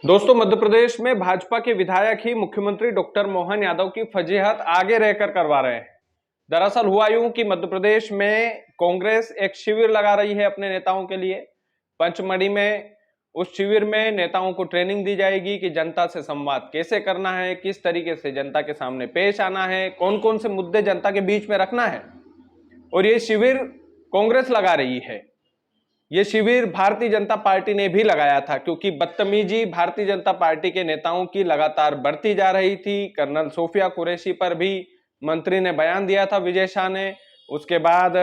दोस्तों, मध्य प्रदेश में भाजपा के विधायक ही मुख्यमंत्री डॉक्टर मोहन यादव की फजीहत आगे रहकर करवा रहे हैं। दरअसल हुआ यूं कि मध्य प्रदेश में कांग्रेस एक शिविर लगा रही है अपने नेताओं के लिए। पंचमढ़ी में उस शिविर में नेताओं को ट्रेनिंग दी जाएगी कि जनता से संवाद कैसे करना है, किस तरीके से जनता के सामने पेश आना है, कौन कौन से मुद्दे जनता के बीच में रखना है। और ये शिविर कांग्रेस लगा रही है। ये शिविर भारतीय जनता पार्टी ने भी लगाया था, क्योंकि बदतमीजी भारतीय जनता पार्टी के नेताओं की लगातार बढ़ती जा रही थी। कर्नल सोफिया कुरैशी पर भी मंत्री ने बयान दिया था, विजय शाह ने। उसके बाद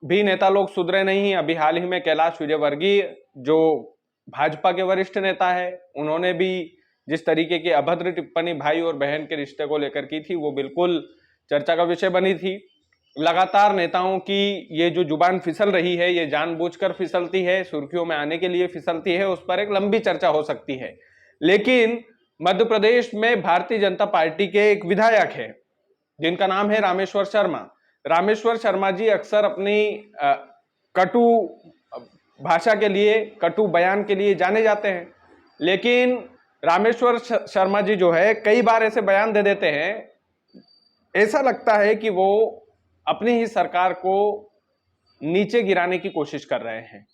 भी नेता लोग सुधरे नहीं। अभी हाल ही में कैलाश विजयवर्गीय, जो भाजपा के वरिष्ठ नेता है, उन्होंने भी जिस तरीके की अभद्र टिप्पणी भाई और बहन के रिश्ते को लेकर की थी, वो बिल्कुल चर्चा का विषय बनी थी। लगातार नेताओं की ये जो जुबान फिसल रही है, ये जानबूझकर फिसलती है, सुर्खियों में आने के लिए फिसलती है, उस पर एक लंबी चर्चा हो सकती है। लेकिन मध्य प्रदेश में भारतीय जनता पार्टी के एक विधायक है जिनका नाम है रामेश्वर शर्मा। रामेश्वर शर्मा जी अक्सर अपनी कटु भाषा के लिए, कटु बयान के लिए जाने जाते हैं। लेकिन रामेश्वर शर्मा जी जो है, कई बार ऐसे बयान दे देते हैं, ऐसा लगता है कि वो अपनी ही सरकार को नीचे गिराने की कोशिश कर रहे हैं,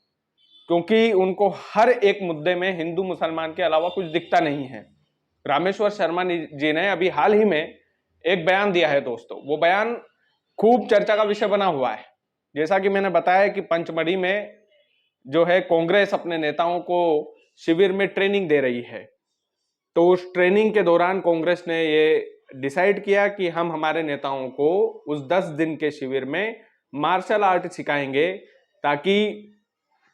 क्योंकि उनको हर एक मुद्दे में हिंदू मुसलमान के अलावा कुछ दिखता नहीं है। रामेश्वर शर्मा जी ने अभी हाल ही में एक बयान दिया है दोस्तों। वो बयान खूब चर्चा का विषय बना हुआ है। जैसा कि मैंने बताया कि पंचमढ़ी में जो है कांग्रेस अपने नेताओं को शिविर में ट्रेनिंग दे रही है। तो उस ट्रेनिंग के दौरान कांग्रेस ने ये डिसाइड किया कि हम हमारे नेताओं को उस 10 दिन के शिविर में मार्शल आर्ट सिखाएंगे, ताकि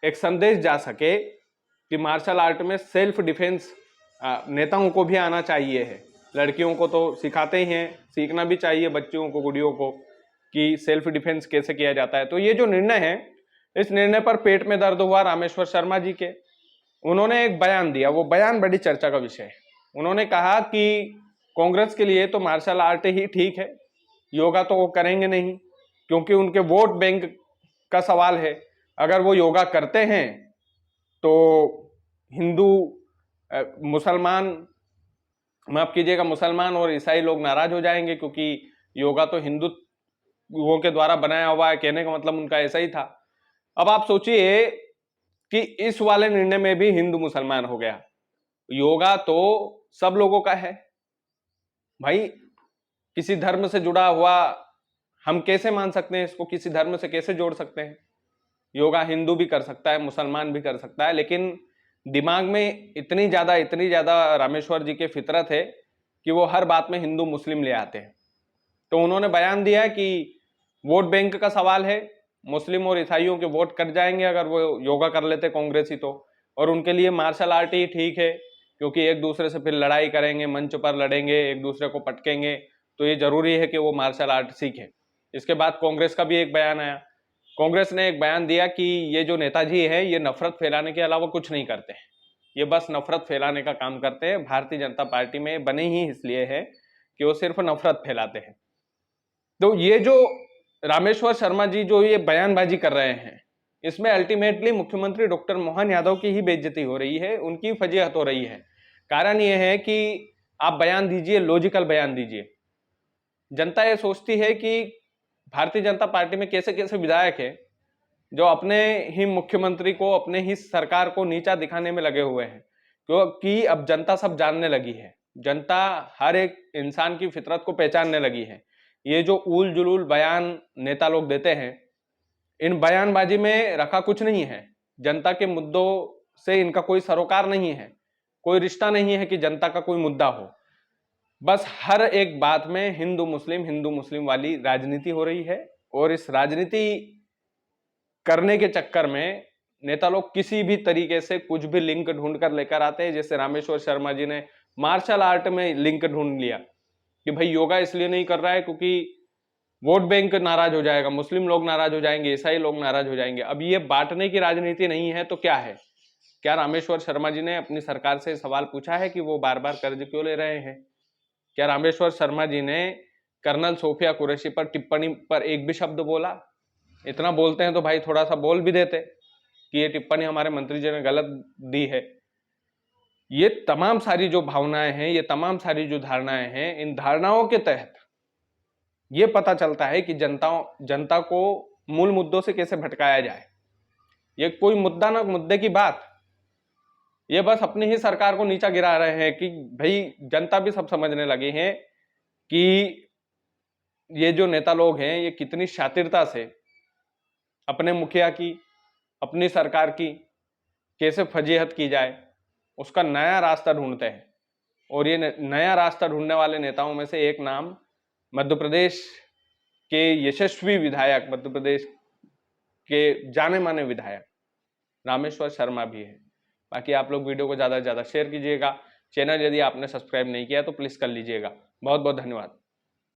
एक संदेश जा सके कि मार्शल आर्ट में सेल्फ डिफेंस नेताओं को भी आना चाहिए है। लड़कियों को तो सिखाते ही हैं, सीखना भी चाहिए बच्चियों को, गुड़ियों को, कि सेल्फ डिफेंस कैसे किया जाता है। तो ये जो निर्णय है, इस निर्णय पर पेट में दर्द हुआ रामेश्वर शर्मा जी के। उन्होंने एक बयान दिया, वो बयान बड़ी चर्चा का विषय है। उन्होंने कहा कि कांग्रेस के लिए तो मार्शल आर्ट ही ठीक है, योगा तो वो करेंगे नहीं, क्योंकि उनके वोट बैंक का सवाल है। अगर वो योगा करते हैं तो हिंदू, मुसलमान, माफ कीजिएगा, मुसलमान और ईसाई लोग नाराज हो जाएंगे, क्योंकि योगा तो हिंदुओं के द्वारा बनाया हुआ है। कहने का मतलब उनका ऐसा ही था। अब आप सोचिए कि इस वाले निर्णय में भी हिंदू मुसलमान हो गया। योगा तो सब लोगों का है भाई, किसी धर्म से जुड़ा हुआ हम कैसे मान सकते हैं इसको, किसी धर्म से कैसे जोड़ सकते हैं? योगा हिंदू भी कर सकता है, मुसलमान भी कर सकता है, लेकिन दिमाग में इतनी ज्यादा रामेश्वर जी के फितरत है कि वो हर बात में हिंदू मुस्लिम ले आते हैं। तो उन्होंने बयान दिया कि वोट बैंक का सवाल है, मुस्लिम और ईसाइयों के वोट कट जाएंगे अगर वो योगा कर लेते कांग्रेसी तो, और उनके लिए मार्शल आर्ट ही ठीक है, क्योंकि एक दूसरे से फिर लड़ाई करेंगे, मंच पर लड़ेंगे, एक दूसरे को पटकेंगे, तो ये जरूरी है कि वो मार्शल आर्ट सीखें। इसके बाद कांग्रेस का भी एक बयान आया। कांग्रेस ने एक बयान दिया कि ये जो नेताजी है, ये नफरत फैलाने के अलावा कुछ नहीं करते हैं, ये बस नफरत फैलाने का काम करते हैं। भारतीय जनता पार्टी में बने ही इसलिए है कि वो सिर्फ नफरत फैलाते हैं। तो ये जो रामेश्वर शर्मा जी जो ये बयानबाजी कर रहे हैं, इसमें अल्टीमेटली मुख्यमंत्री डॉक्टर मोहन यादव की ही बेइज्जती हो रही है, उनकी फजीहत हो रही है। कारण ये है कि आप बयान दीजिए, लॉजिकल बयान दीजिए। जनता ये सोचती है कि भारतीय जनता पार्टी में कैसे कैसे विधायक है जो अपने ही मुख्यमंत्री को, अपने ही सरकार को नीचा दिखाने में लगे हुए हैं, क्योंकि अब जनता सब जानने लगी है। जनता हर एक इंसान की फितरत को पहचानने लगी है। ये जो उल जुलूल बयान नेता लोग देते हैं, इन बयानबाजी में रखा कुछ नहीं है। जनता के मुद्दों से इनका कोई सरोकार नहीं है, कोई रिश्ता नहीं है कि जनता का कोई मुद्दा हो। बस हर एक बात में हिंदू मुस्लिम वाली राजनीति हो रही है, और इस राजनीति करने के चक्कर में नेता लोग किसी भी तरीके से कुछ भी लिंक ढूंढ कर लेकर आते हैं। जैसे रामेश्वर शर्मा जी ने मार्शल आर्ट में लिंक ढूंढ लिया कि भाई योगा इसलिए नहीं कर रहा है क्योंकि वोट बैंक नाराज हो जाएगा, मुस्लिम लोग नाराज हो जाएंगे, ईसाई लोग नाराज हो जाएंगे। अब ये बांटने की राजनीति नहीं है तो क्या है? क्या रामेश्वर शर्मा जी ने अपनी सरकार से सवाल पूछा है कि वो बार बार कर्ज क्यों ले रहे हैं? क्या रामेश्वर शर्मा जी ने कर्नल सोफिया कुरैशी पर टिप्पणी पर एक भी शब्द बोला? इतना बोलते हैं तो भाई थोड़ा सा बोल भी देते कि ये टिप्पणी हमारे मंत्री जी ने गलत दी है। ये तमाम सारी जो भावनाएं हैं, ये तमाम सारी जो धारणाएं हैं, इन धारणाओं के तहत ये पता चलता है कि जनता को मूल मुद्दों से कैसे भटकाया जाए। ये कोई मुद्दा ना मुद्दे की बात, ये बस अपनी ही सरकार को नीचा गिरा रहे हैं कि भाई जनता भी सब समझने लगे हैं कि ये जो नेता लोग हैं ये कितनी शातिरता से अपने मुखिया की, अपनी सरकार की कैसे फजीहत की जाए उसका नया रास्ता ढूंढते हैं। और ये नया रास्ता ढूंढने वाले नेताओं में से एक नाम मध्य प्रदेश के यशस्वी विधायक, मध्य प्रदेश के जाने माने विधायक रामेश्वर शर्मा भी है। बाकी आप लोग वीडियो को ज़्यादा से ज़्यादा शेयर कीजिएगा। चैनल यदि आपने सब्सक्राइब नहीं किया तो प्लीज़ कर लीजिएगा। बहुत बहुत धन्यवाद।